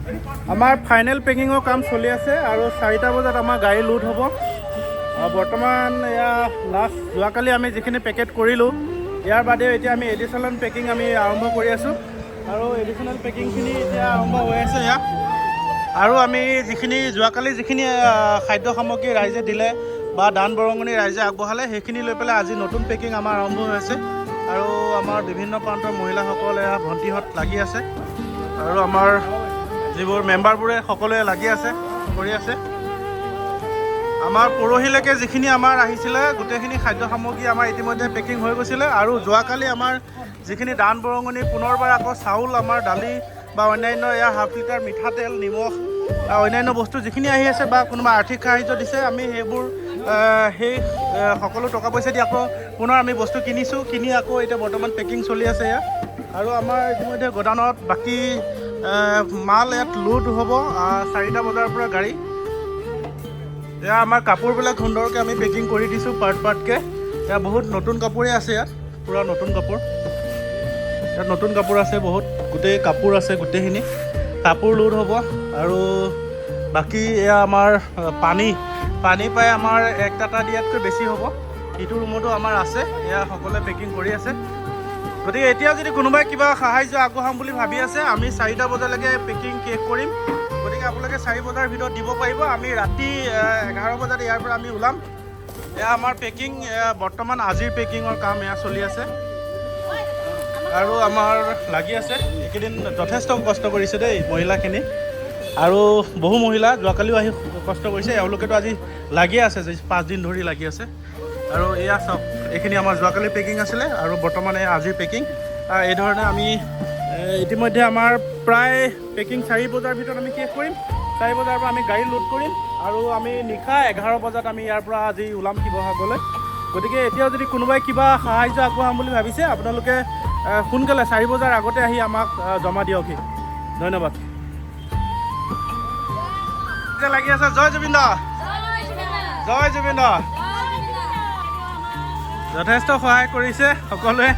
আমাৰ ফাইনেল পেকিঙৰ কাম চলি আছে আৰু 4টা বজাত আমাৰ গাড়ী লোড হ'ব। বৰ্তমান এয়া লাষ্ট যোৱাকালি আমি যিখিনি পেকেট কৰিলোঁ, ইয়াৰ বাদেও এতিয়া আমি এডিশ্যনেল পেকিং আমি আৰম্ভ কৰি আছোঁ আৰু এডিশ্যনেল পেকিংখিনি এতিয়া আৰম্ভ হৈ আছে ইয়াত। আৰু আমি যোৱাকালি যিখিনি খাদ্য সামগ্ৰী ৰাইজে দিলে বা দান বৰঙণি ৰাইজে আগবঢ়ালে, সেইখিনি লৈ পেলাই আজি নতুন পেকিং আমাৰ আৰম্ভ হৈ আছে। আৰু আমাৰ বিভিন্ন প্ৰান্তৰ মহিলাসকলে ভণ্টিহঁত লাগি আছে আৰু আমাৰ যিবোৰ মেম্বাৰবোৰে সকলোৱে লাগি আছে কৰি আছে। আমাৰ পৰহিলৈকে যিখিনি আমাৰ আহিছিলে গোটেইখিনি খাদ্য সামগ্ৰী আমাৰ ইতিমধ্যে পেকিং হৈ গৈছিলে। আৰু যোৱাকালি আমাৰ যিখিনি দান বৰঙণি পুনৰবাৰ আকৌ চাউল, আমাৰ দালি বা অন্যান্য এয়া হাফ লিটাৰ মিঠাতেল, নিমখ, অন্যান্য বস্তু যিখিনি আহি আছে বা কোনোবা আৰ্থিক সাহাৰ্য দিছে, আমি সেইবোৰ সেই সকলো টকা পইচা দি আকৌ পুনৰ আমি বস্তু কিনিছোঁ। কিনি আকৌ এতিয়া বৰ্তমান পেকিং চলি আছে ইয়াত। আৰু আমাৰ ইতিমধ্যে গোডাউনত বাকী মাল ইয়াত লোড হ'ব 4টা বজাৰ পৰা গাড়ী। এয়া আমাৰ কাপোৰবিলাক সুন্দৰকৈ আমি পেকিং কৰি দিছোঁ পাৰ্টকৈ। এয়া বহুত নতুন কাপোৰেই আছে ইয়াত, পূৰা নতুন কাপোৰ। ইয়াত নতুন কাপোৰ আছে বহুত, গোটেই কাপোৰ আছে, গোটেইখিনি কাপোৰ লোড হ'ব। আৰু বাকী এয়া আমাৰ পানী পাই আমাৰ 1 টাটা দিয়াতকৈ বেছি হ'ব। ইটো ৰুমতো আমাৰ আছে, এয়া সকলোৱে পেকিং কৰি আছে। গতিকে এতিয়া যদি কোনোবাই কিবা সাহাৰ্য আগবঢ়াম বুলি ভাবি আছে, আমি 4টা বজালৈকে পেকিং শেষ কৰিম। গতিকে আপোনালোকে 4 বজাৰ ভিতৰত দিব পাৰিব। আমি ৰাতি 11 বজাত ইয়াৰ পৰা আমি ওলাম। এয়া আমাৰ পেকিং, বৰ্তমান আজিৰ পেকিঙৰ কাম এয়া চলি আছে আৰু আমাৰ লাগি আছে। এইকেইদিন যথেষ্ট কষ্ট কৰিছে দেই মহিলাখিনি, আৰু বহু মহিলা যোৱাকালিও আহি কষ্ট কৰিছে। এওঁলোকেতো আজি লাগি আছে, 5 দিন ধৰি লাগি আছে। আৰু এয়া চাওক, এইখিনি আমাৰ যোৱাকালি পেকিং আছিলে আৰু বৰ্তমান এই আজিৰ পেকিং। এই ধৰণে আমি ইতিমধ্যে আমাৰ প্ৰায় পেকিং 4 বজাৰ ভিতৰত আমি শেষ কৰিম। 4 বজাৰ পৰা আমি গাড়ী লোড কৰিম আৰু আমি নিশা 11 বজাত আমি ইয়াৰ পৰা আজি ওলাম শিৱসাগৰলৈ। গতিকে এতিয়াও যদি কোনোবাই কিবা সাহাৰ্য আগবঢ়াম বুলি ভাবিছে, আপোনালোকে সোনকালে 4 বজাৰ আগতে আহি আমাক জমা দিয়কহি। ধন্যবাদ। লাগি আছে জয় জুবিন দা, জয় জুবিন দা। যথেষ্ট সহায় কৰিছে সকলোৱে।